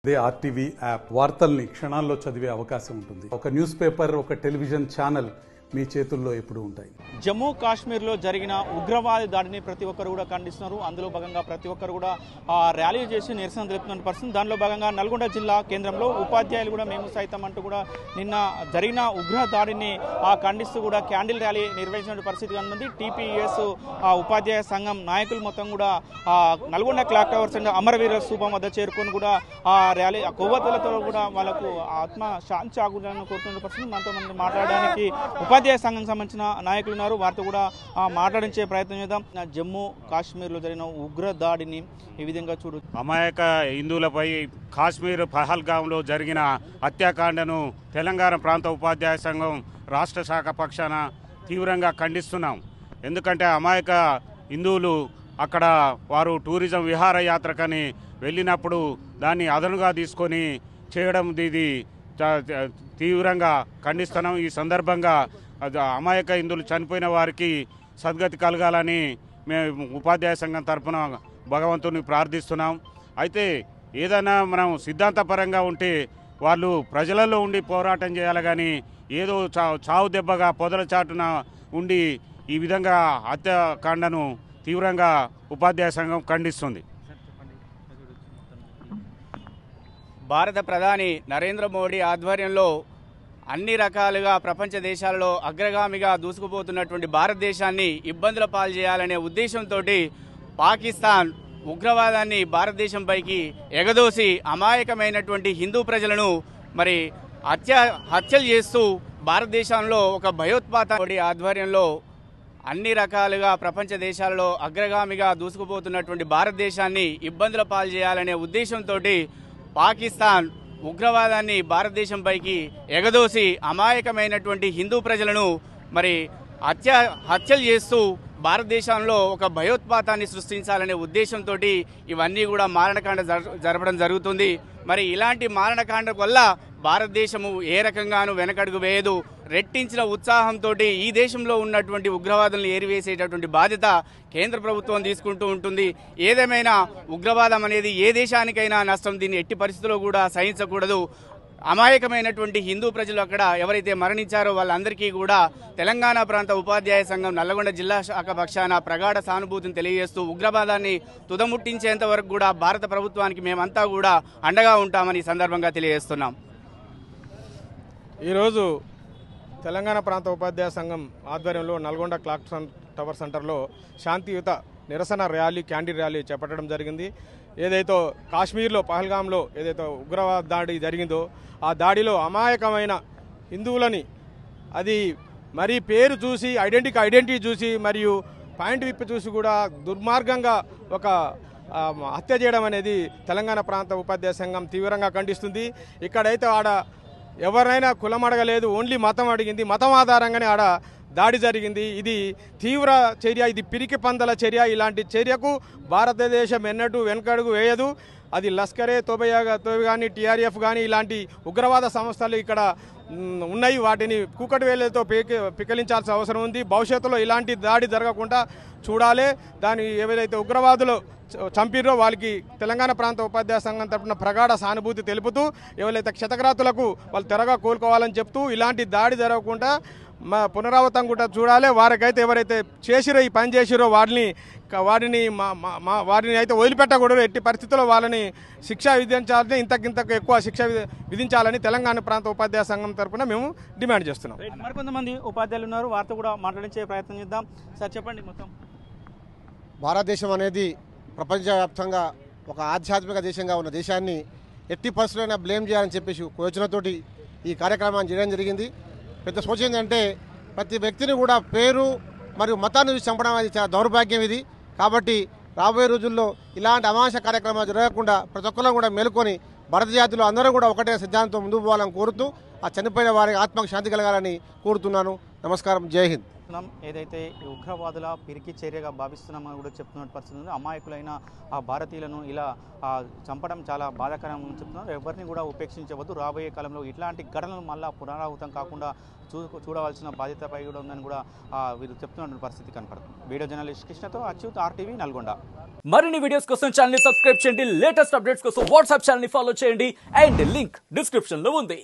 అదే RTV app వార్తల్ని క్షణాల్లో చదివే అవకాశం ఉంటుంది. ఒక న్యూస్ పేపర్, ఒక టెలివిజన్ ఛానల్ మీ చేతుల్లో ఎప్పుడూ ఉంటాయి. జమ్మూ కాశ్మీర్లో జరిగిన ఉగ్రవాద దాడిని ప్రతి ఒక్కరు కూడా ఖండిస్తున్నారు. అందులో భాగంగా ప్రతి ఒక్కరు కూడా ర్యాలీ చేసి నిరసన తెలుపుతున్న పరిస్థితి. దానిలో భాగంగా నల్గొండ జిల్లా కేంద్రంలో ఉపాధ్యాయులు కూడా మేము సైతం అంటూ కూడా నిన్న జరిగిన ఉగ్ర దాడిని ఖండిస్తూ కూడా క్యాండిల్ ర్యాలీ నిర్వహించిన పరిస్థితి ఉంది. టీపీఎస్ ఉపాధ్యాయ సంఘం నాయకులు మొత్తం కూడా నల్గొండ క్లాక్ టవర్స్ అండ్ అమరవీర స్థూపం వద్ద చేరుకొని కూడా ర్యాలీ కొవ్వొత్తులతో కూడా వాళ్ళకు ఆత్మ శాంతి చాకూరాలని కోరుతున్న పరిస్థితి. మనతో మంది మాట్లాడడానికి ఉపాధ్యాయ సంఘం సంబంధించిన నాయకులు ఉన్నారు. వారితో కూడా మాట్లాడించే ప్రయత్నం చేద్దాం. జమ్మూ కాశ్మీర్లో జరిగిన ఉగ్ర దాడిని ఈ విధంగా చూడు. అమాయక హిందువులపై కాశ్మీర్ పహల్గాంలో జరిగిన హత్యాకాండను తెలంగాణ ప్రాంత ఉపాధ్యాయ సంఘం రాష్ట్ర శాఖ పక్షాన తీవ్రంగా ఖండిస్తున్నాం. ఎందుకంటే అమాయక హిందువులు అక్కడ వారు టూరిజం విహారయాత్రకని వెళ్ళినప్పుడు దాన్ని అదనుగా తీసుకొని చేయడం ఇది తీవ్రంగా ఖండిస్తున్నాం. ఈ సందర్భంగా అమాయక హిందువులు చనిపోయిన వారికి సద్గతి కలగాలని మేము ఉపాధ్యాయ సంఘం తరఫున భగవంతుని ప్రార్థిస్తున్నాం. అయితే ఏదైనా మనం సిద్ధాంతపరంగా ఉంటే వాళ్ళు ప్రజలలో ఉండి పోరాటం చేయాలి, కానీ ఏదో చావు దెబ్బగా పొదల చాటున ఉండి ఈ విధంగా హత్యాకాండను తీవ్రంగా ఉపాధ్యాయ సంఘం ఖండిస్తుంది. భారత ప్రధాని నరేంద్ర మోడీ ఆధ్వర్యంలో అన్ని రకాలుగా ప్రపంచ దేశాలలో అగ్రగామిగా దూసుకుపోతున్నటువంటి భారతదేశాన్ని ఇబ్బందుల పాలు చేయాలనే ఉద్దేశంతో పాకిస్తాన్ ఉగ్రవాదాన్ని భారతదేశంపైకి ఎగదోసి అమాయకమైనటువంటి హిందూ ప్రజలను మరి హత్యలు చేస్తూ భారతదేశంలో ఒక భయోత్పాత మోడీ ఆధ్వర్యంలో అన్ని రకాలుగా ప్రపంచ దేశాలలో అగ్రగామిగా దూసుకుపోతున్నటువంటి భారతదేశాన్ని ఇబ్బందుల పాలు చేయాలనే ఉద్దేశంతో పాకిస్తాన్ ఉగ్రవాదాన్ని భారతదేశంపైకి ఎగదోసి అమాయకమైనటువంటి హిందూ ప్రజలను మరి హత్యలు చేస్తూ భారతదేశంలో ఒక భయోత్పాతాన్ని సృష్టించాలనే ఉద్దేశంతో ఇవన్నీ కూడా మారణకాండ జరపడం జరుగుతుంది. మరి ఇలాంటి మారణకాండ వల్ల భారతదేశము ఏ రకంగానూ వెనకడుగు వేయదు. రెట్టించిన ఉత్సాహంతో ఈ దేశంలో ఉన్నటువంటి ఉగ్రవాదులను ఏరివేసేటటువంటి బాధ్యత కేంద్ర ప్రభుత్వం తీసుకుంటూ ఉంటుంది. ఏదేమైనా ఉగ్రవాదం అనేది ఏ దేశానికైనా నష్టం. దీన్ని ఎట్టి పరిస్థితుల్లో కూడా సహించకూడదు. అమాయకమైనటువంటి హిందూ ప్రజలు అక్కడ ఎవరైతే మరణించారో వాళ్ళందరికీ కూడా తెలంగాణ ప్రాంత ఉపాధ్యాయ సంఘం నల్లగొండ జిల్లా శాఖ పక్షాన ప్రగాఢ సానుభూతిని తెలియజేస్తూ ఉగ్రవాదాన్ని తుదముట్టించేంత వరకు కూడా భారత ప్రభుత్వానికి మేమంతా కూడా అండగా ఉంటామని ఈ సందర్భంగా తెలియజేస్తున్నాం. ఈరోజు తెలంగాణ ప్రాంత ఉపాధ్యాయ సంఘం ఆధ్వర్యంలో నల్గొండ క్లాక్ టవర్ సెంటర్లో శాంతియుత నిరసన ర్యాలీ, క్యాండిల్ ర్యాలీ చేపట్టడం జరిగింది. ఏదైతే కాశ్మీర్లో పహల్గాంలో ఏదైతే ఉగ్రవాద దాడి జరిగిందో ఆ దాడిలో అమాయకమైన హిందువులని అది మరి పేరు చూసి ఐడెంటిటీ చూసి మరియు పాయింట్ విప్పి చూసి కూడా దుర్మార్గంగా ఒక హత్య చేయడం అనేది తెలంగాణ ప్రాంత ఉపాధ్యాయ సంఘం తీవ్రంగా ఖండిస్తుంది. ఇక్కడైతే ఆడ ఎవరైనా కులం అడగలేదు, ఓన్లీ మతం అడిగింది. మతం ఆధారంగానే ఆడ దాడి జరిగింది. ఇది తీవ్ర చర్య, ఇది పిరికి పందల చర్య. ఇలాంటి చర్యకు భారతదేశం ఎన్నడూ వెనకడుగు వేయదు. అది లష్కరే తోబా కానీ టీఆర్ఎఫ్ కానీ ఇలాంటి ఉగ్రవాద సంస్థలు ఇక్కడ ఉన్నాయి. వాటిని కూకటి వేలతో పికలించాల్సిన అవసరం ఉంది. భవిష్యత్తులో ఇలాంటి దాడి జరగకుండా చూడాలి. దాని ఏవైతే ఉగ్రవాదులు చంపిర్రో వాళ్ళకి తెలంగాణ ప్రాంత ఉపాధ్యాయ సంఘం తరఫున ప్రగాఢ సానుభూతి తెలుపుతూ ఎవరైతే క్షతగ్రాతులకు వాళ్ళు త్వరగా కోలుకోవాలని చెప్తూ ఇలాంటి దాడి జరగకుండా పునరావృతం కూడా చూడాలి. వారికైతే ఎవరైతే చేసిరో ఈ పని చేసిరో వారిని అయితే వదిలిపెట్టకూడదు. ఎట్టి పరిస్థితుల్లో వాళ్ళని శిక్ష విధించాలని, ఇంతకు ఎక్కువ శిక్ష విధించాలని తెలంగాణ ప్రాంత ఉపాధ్యాయ సంఘం తరఫున మేము డిమాండ్ చేస్తున్నాం. మరికొంతమంది ఉపాధ్యాయులు ఉన్నారు, వారితో కూడా మాట్లాడించే ప్రయత్నం చేద్దాం. సార్ చెప్పండి. మొత్తం భారతదేశం అనేది ప్రపంచవ్యాప్తంగా ఒక ఆధ్యాత్మిక దేశంగా ఉన్న దేశాన్ని ఎట్టి పరిస్థితులైనా బ్లేమ్ చేయాలని చెప్పేసి యోచనతోటి ఈ కార్యక్రమాన్ని చేయడం జరిగింది. పెద్ద సోచ ఏంటంటే ప్రతి వ్యక్తిని కూడా పేరు మరియు మతాన్ని చూసి చంపడం అనేది చాలా దౌర్భాగ్యం ఇది. కాబట్టి రాబోయే రోజుల్లో ఇలాంటి అమానుష కార్యక్రమాలు జరగకుండా ప్రతి ఒక్కరు కూడా మేలుకొని భారత జాతిలో అందరూ కూడా ఒకటే సిద్ధాంతం ముందుకు పోవాలని కోరుతూ ఆ చనిపోయిన వారికి ఆత్మకు శాంతి కలగాలని కోరుతున్నాను. నమస్కారం. జై హింద్. ఏదైతే ఉగ్రవాదుల పిరికి చర్యగా భావిస్తున్నామని కూడా చెప్తున్న పరిస్థితి ఉంది. అమాయకులైన ఆ భారతీయులను ఇలా చంపడం చాలా బాధాకరంగా చెప్తున్నారు. ఎవరిని కూడా ఉపేక్షించవద్దు. రాబోయే కాలంలో ఇట్లాంటి ఘటనలు మళ్ళా పునరావృతం కాకుండా చూడవలసిన బాధ్యతపై కూడా ఉందని కూడా వీరు చెప్తున్న పరిస్థితి కనపడుతుంది. వీడియో జర్నలిస్ట్ కృష్ణతో అచ్యుత్, RTV, నల్గొండ. మరిన్ని వీడియోస్ కోసం ఛానల్ ని సబ్స్క్రైబ్ చేయండి. లేటెస్ట్ అప్డేట్స్ కోసం వాట్సాప్ ఛానల్ ని ఫాలో చేయండి. అండ్ లింక్ డిస్క్రిప్షన్ లో ఉంది.